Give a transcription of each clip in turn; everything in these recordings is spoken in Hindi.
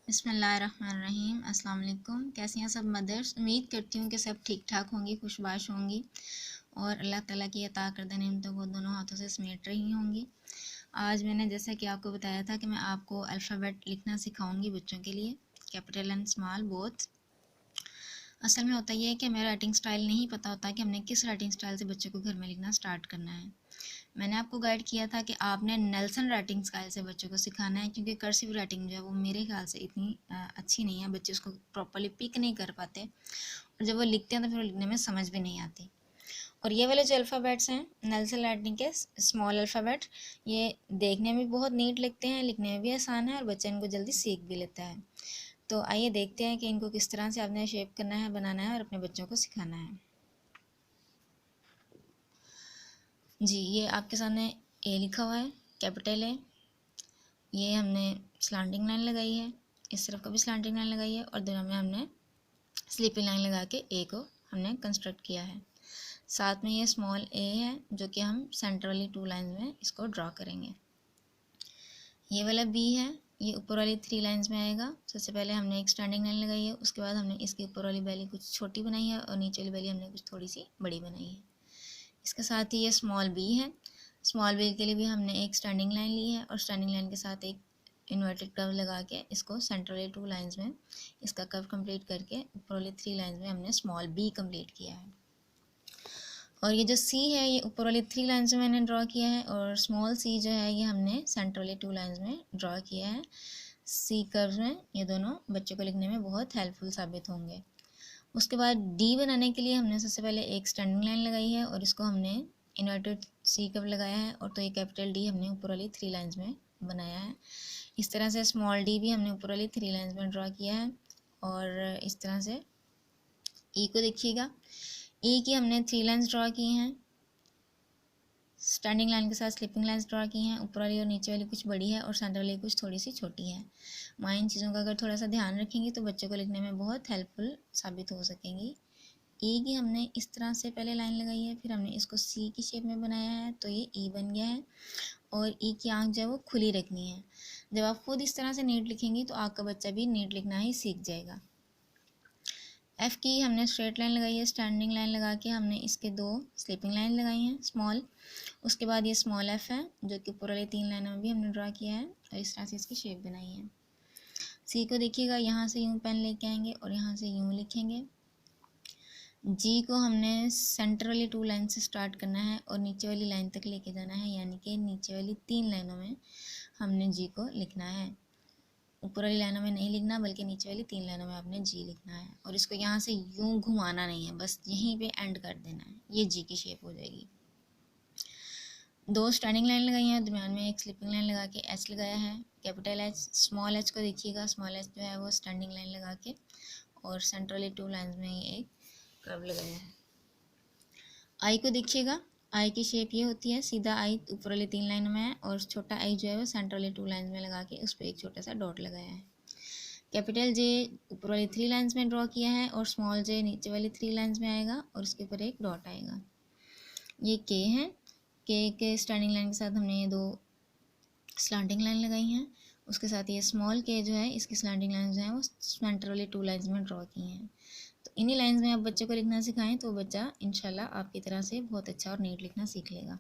बिस्मिल्लाहिर्रहमानिर्रहीम। अस्सलाम वालेकुम। कैसी हैं सब मदर्स? उम्मीद करती हूँ कि सब ठीक ठाक होंगी, खुशबाश होंगी और अल्लाह ताला की अता करदा नेमतों को दोनों हाथों से समेट रही होंगी। आज मैंने जैसा कि आपको बताया था कि मैं आपको अल्फ़ाबेट लिखना सिखाऊंगी बच्चों के लिए, कैपिटल एंड स्मॉल बोथ। असल में होता यह है कि हमें राइटिंग स्टाइल नहीं पता होता कि हमने किस राइटिंग स्टाइल से बच्चों को घर में लिखना स्टार्ट करना है। मैंने आपको गाइड किया था कि आपने नेल्सन राइटिंग स्टाइल से बच्चों को सिखाना है, क्योंकि कर्सिव राइटिंग जो है वो मेरे ख्याल से इतनी अच्छी नहीं है, बच्चे उसको प्रॉपरली पिक नहीं कर पाते और जब वो लिखते हैं तो फिर वो लिखने में समझ भी नहीं आती। और ये वाले जो अल्फ़ाबेट्स हैं नेल्सन राइटिंग के स्मॉल अल्फ़ाबेट, ये देखने में बहुत नीट लगते हैं, लिखने में भी आसान है और बच्चा इनको जल्दी सीख भी लेता है। तो आइए देखते हैं कि इनको किस तरह से आपने शेप करना है, बनाना है और अपने बच्चों को सिखाना है। जी, ये आपके सामने ए लिखा हुआ है, कैपिटल ए। ये हमने स्लांटिंग लाइन लगाई है, इस तरफ का भी स्लांटिंग लाइन लगाई है और दोनों में हमने स्लीपिंग लाइन लगा के ए को हमने कंस्ट्रक्ट किया है। साथ में ये स्मॉल ए है जो कि हम सेंटर वाली 2 लाइन्स में इसको ड्रॉ करेंगे। ये वाला बी है, ये ऊपर वाली 3 लाइन्स में आएगा। सबसे पहले हमने एक स्टैंडिंग लाइन लगाई है, उसके बाद हमने इसके ऊपर वाली बैली कुछ छोटी बनाई है और नीचे वाली बैली हमने कुछ थोड़ी सी बड़ी बनाई है। इसके साथ ही ये स्मॉल बी है। स्मॉल बी के लिए भी हमने एक स्टैंडिंग लाइन ली है और स्टैंडिंग लाइन के साथ एक इन्वर्टेड कर्व लगा के इसको सेंटर वाली 2 लाइन्स में इसका कर्व कंप्लीट करके ऊपर वाली 3 लाइन्स में हमने स्मॉल बी कंप्लीट किया है। और ये जो सी है ये ऊपर वाली 3 लाइन्स में मैंने ड्रॉ किया है और स्मॉल सी जो है ये हमने सेंटर वाली 2 लाइन्स में ड्रॉ किया है। सी कर्व में ये दोनों बच्चों को लिखने में बहुत हेल्पफुल साबित होंगे। उसके बाद डी बनाने के लिए हमने सबसे पहले एक स्टैंडिंग लाइन लगाई है और इसको हमने इन्वर्टेड सी कर्व लगाया है और तो ये कैपिटल डी हमने ऊपर वाली 3 लाइन्स में बनाया है। इस तरह से स्मॉल डी भी हमने ऊपर वाली 3 लाइन्स में ड्रॉ किया है। और इस तरह से ई को देखिएगा, ई की हमने 3 लाइन्स ड्रॉ की हैं, स्टैंडिंग लाइन के साथ स्लिपिंग लाइन्स ड्रॉ की हैं। ऊपर वाली और नीचे वाली कुछ बड़ी है और सेंटर वाली कुछ थोड़ी सी छोटी है। माँ इन चीज़ों का अगर थोड़ा सा ध्यान रखेंगे तो बच्चों को लिखने में बहुत हेल्पफुल साबित हो सकेंगी। ई की हमने इस तरह से पहले लाइन लगाई है, फिर हमने इसको सी की शेप में बनाया है तो ये ई बन गया है। और ई की आँख जो है वो खुली रखनी है। जब आप खुद इस तरह से नीट लिखेंगी तो आपका बच्चा भी नीट लिखना ही सीख जाएगा। एफ़ की हमने स्ट्रेट लाइन लगाई है, स्टैंडिंग लाइन लगा के हमने इसके 2 स्लीपिंग लाइन लगाई हैं स्मॉल। उसके बाद ये स्मॉल एफ़ है जो कि ऊपर वाली 3 लाइनों में भी हमने ड्रा किया है और इस तरह से इसकी शेप बनाई है। सी को देखिएगा, यहाँ से यूँ पेन लेके आएंगे और यहाँ से यूँ लिखेंगे। जी को हमने सेंटर वाली 2 लाइन से स्टार्ट करना है और नीचे वाली लाइन तक लेके जाना है, यानी कि नीचे वाली 3 लाइनों में हमने जी को लिखना है। ऊपर वाली लाइनों में नहीं लिखना बल्कि नीचे वाली 3 लाइनों में आपने जी लिखना है और इसको यहाँ से यूं घुमाना नहीं है, बस यहीं पे एंड कर देना है, ये जी की शेप हो जाएगी। 2 स्टैंडिंग लाइन लगाई हैं, दरम्यान में एक स्लिपिंग लाइन लगा के एच लगाया है, कैपिटल एच। स्मॉल एच को देखिएगा, स्मॉल एच जो है वो स्टैंडिंग लाइन लगा के और सेंटर वाली 2 लाइन्स में ये एक कर्व लगाया है। आई को देखिएगा, आई की शेप ये होती है, सीधा आई ऊपर वाली 3 लाइनों में है और छोटा आई जो है वो सेंटर वाली 2 लाइन्स में लगा के उस पर एक छोटा सा डॉट लगाया है। कैपिटल जे ऊपर वाली 3 लाइन्स में ड्रॉ किया है और स्मॉल जे नीचे वाली 3 लाइन्स में आएगा और उसके ऊपर एक डॉट आएगा। ये के है, के स्टैंडिंग लाइन के साथ हमने ये 2 स्लांटिंग लाइन लगाई हैं। उसके साथ ये स्मॉल के जो है इसकी स्लांटिंग लाइन जो है वो सेंटर वाली 2 लाइन्स में ड्रॉ की हैं। तो इन्हीं लाइन्स में आप बच्चे को लिखना सिखाएं तो बच्चा इंशाल्लाह आपकी तरह से बहुत अच्छा और नीट लिखना सीख लेगा।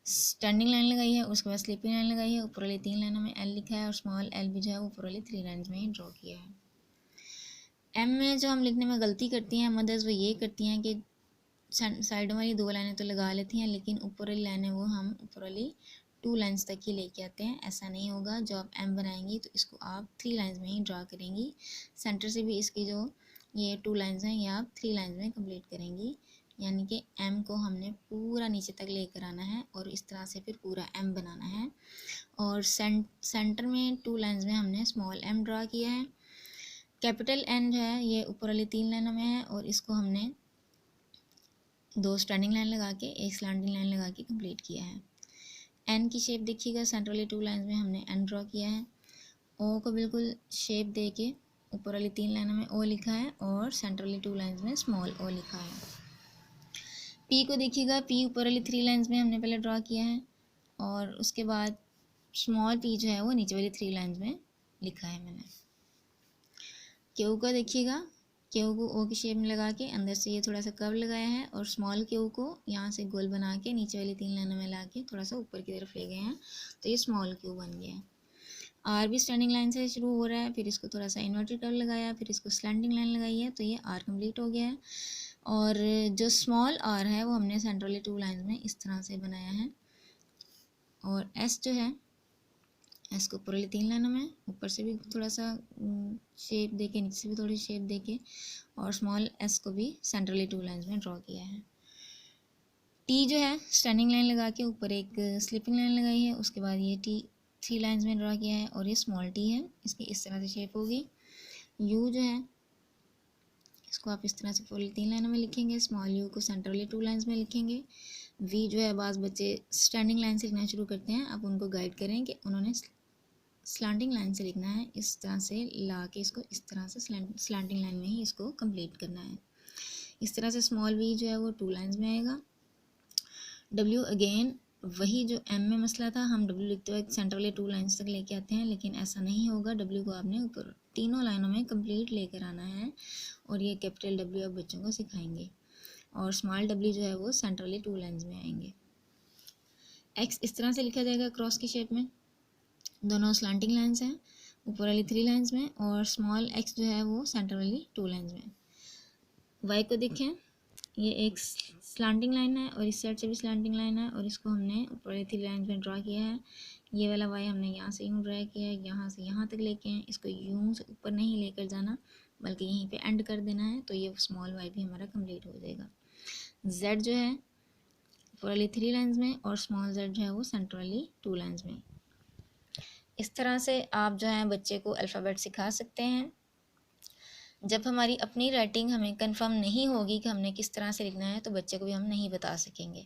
स्टैंडिंग लाइन लगाई है, उसके बाद स्लीपिंग लाइन लगाई है, ऊपर वाली 3 लाइनों में एल लिखा है और स्मॉल एल भी जो है ऊपर वाली 3 लाइन्स में ही ड्रॉ किया है। एम में जो हम लिखने में गलती करती हैं मदर्स, वो ये करती हैं कि साइडों वाली 2 लाइनें तो लगा लेती हैं लेकिन ऊपर वाली लाइनें वो हम ऊपर वाली 2 लाइन्स तक ही लेके आते हैं। ऐसा नहीं होगा, जो आप एम बनाएंगी तो इसको आप 3 लाइन्स में ही ड्रा करेंगी। सेंटर से भी इसकी जो ये 2 लाइन्स हैं ये आप 3 लाइन्स में कंप्लीट करेंगी, यानी कि एम को हमने पूरा नीचे तक लेकर आना है और इस तरह से फिर पूरा एम बनाना है। और सेंटर में 2 लाइन्स में हमने स्मॉल एम ड्रा किया है। कैपिटल एन जो है ये ऊपर वाली 3 लाइनों में है और इसको हमने 2 स्टैंडिंग लाइन लगा के एक स्लैंडिंग लाइन लगा के कंप्लीट किया है। एन की शेप देखिएगा, सेंटर वाली 2 लाइन्स में हमने एन ड्रॉ किया है। ओ को बिल्कुल शेप दे के ऊपर वाली 3 लाइनों में ओ लिखा है और सेंटर वाली 2 लाइन्स में स्मॉल ओ लिखा है। पी को देखिएगा, पी ऊपर वाली 3 लाइन्स में हमने पहले ड्रॉ किया है और उसके बाद स्मॉल पी जो है वो नीचे वाली 3 लाइन्स में लिखा है मैंने। क्यू का देखिएगा, क्यू को ओ की शेप में लगा के अंदर से ये थोड़ा सा कर्व लगाया है और स्मॉल क्यू को यहाँ से गोल बना के नीचे वाली 3 लाइनों में ला के थोड़ा सा ऊपर की तरफ ले गए हैं, तो ये स्मॉल क्यू बन गया है। आर भी स्टैंडिंग लाइन से शुरू हो रहा है, फिर इसको थोड़ा सा इन्वर्टेड कर्व लगाया, फिर इसको स्लैंटिंग लाइन लगाई है, तो ये आर कंप्लीट हो गया है। और जो स्मॉल आर है वो हमने सेंट्रली 2 लाइन में इस तरह से बनाया है। और एस जो है, एस को ऊपर वाली 3 लाइनों में ऊपर से भी थोड़ा सा शेप देके, नीचे से भी थोड़ी शेप देके, और स्मॉल एस को भी सेंट्रली 2 लाइन्स में ड्रॉ किया है। टी जो है स्टैंडिंग लाइन लगा के ऊपर एक स्लिपिंग लाइन लगाई है, उसके बाद ये टी 3 लाइन्स में ड्रॉ किया है और ये स्मॉल टी है, इसकी इस तरह से शेप होगी। यू जो है इसको आप इस तरह से पूरी 3 लाइनों में लिखेंगे, स्मॉल यू को सेंट्रली 2 लाइन्स में लिखेंगे। वी जो है बाज़ बच्चे स्टैंडिंग लाइन से लिखना शुरू करते हैं, आप उनको गाइड करें कि उन्होंने स्लैंटिंग लाइन से लिखना है, इस तरह से ला के इसको इस तरह से स्लैंटिंग लाइन में ही इसको कंप्लीट करना है। इस तरह से स्मॉल वी जो है वो 2 लाइन्स में आएगा। डब्ल्यू अगेन वही जो एम में मसला था, हम डब्ल्यू लिखते हुए सेंट्रली 2 लाइन्स तक लेके आते हैं, लेकिन ऐसा नहीं होगा। डब्ल्यू को आपने ऊपर तीनों लाइनों में कंप्लीट लेकर आना है और ये कैपिटल डब्ल्यू आप बच्चों को सिखाएंगे। और स्मॉल डब्ल्यू जो है वो सेंट्रली 2 लाइन्स में आएंगे। एक्स इस तरह से लिखा जाएगा क्रॉस की शेप में, दोनों स्लैंटिंग लाइन्स हैं ऊपर वाली 3 लाइन्स में, और स्मॉल एक्स जो है वो सेंटर वाली 2 लाइन्स में। वाई को देखें, ये एक स्लैंटिंग लाइन है और इस साइड से भी स्लैंटिंग लाइन है, और इसको हमने ऊपर वाली 3 लाइन्स में ड्रा किया है। ये वाला वाई हमने यहाँ से यूँ ड्रा किया है, यहाँ से यहाँ तक लेके हैं, इसको यूँ से ऊपर नहीं लेकर जाना बल्कि यहीं पे एंड कर देना है, तो ये स्मॉल वाई भी हमारा कंप्लीट हो जाएगा। जेड जो है ऊपर वाली 3 लाइन्स में और स्मॉल जेड जो है वो सेंटर वाली 2 लाइन्स में। इस तरह से आप जो है बच्चे को अल्फ़ाबेट सिखा सकते हैं। जब हमारी अपनी राइटिंग हमें कंफर्म नहीं होगी कि हमने किस तरह से लिखना है, तो बच्चे को भी हम नहीं बता सकेंगे।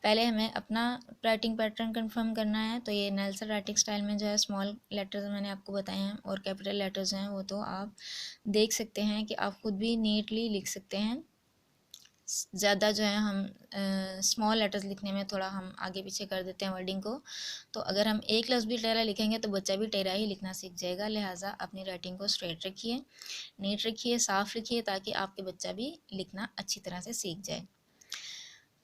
पहले हमें अपना राइटिंग पैटर्न कंफर्म करना है। तो ये नेल्सन राइटिंग स्टाइल में जो है स्मॉल लेटर्स मैंने आपको बताए हैं, और कैपिटल लेटर्स हैं वो तो आप देख सकते हैं कि आप खुद भी नीटली लिख सकते हैं। ज़्यादा जो है हम स्मॉल लेटर्स लिखने में थोड़ा हम आगे पीछे कर देते हैं वर्डिंग को, तो अगर हम एक लफ्ज़ भी टेढ़ा लिखेंगे तो बच्चा भी टेढ़ा ही लिखना सीख जाएगा। लिहाजा अपनी राइटिंग को स्ट्रेट रखिए, नीट रखिए, साफ़ लिखिए, ताकि आपके बच्चा भी लिखना अच्छी तरह से सीख जाए।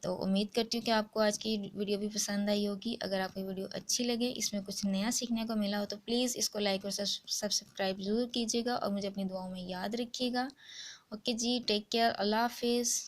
तो उम्मीद करती हूँ कि आपको आज की वीडियो भी पसंद आई होगी। अगर आपको वीडियो अच्छी लगे, इसमें कुछ नया सीखने को मिला हो, तो प्लीज़ इसको लाइक और सब्सक्राइब ज़रूर कीजिएगा और मुझे अपनी दुआओं में याद रखिएगा। ओके जी, टेक केयर, अल्लाह हाफिज़।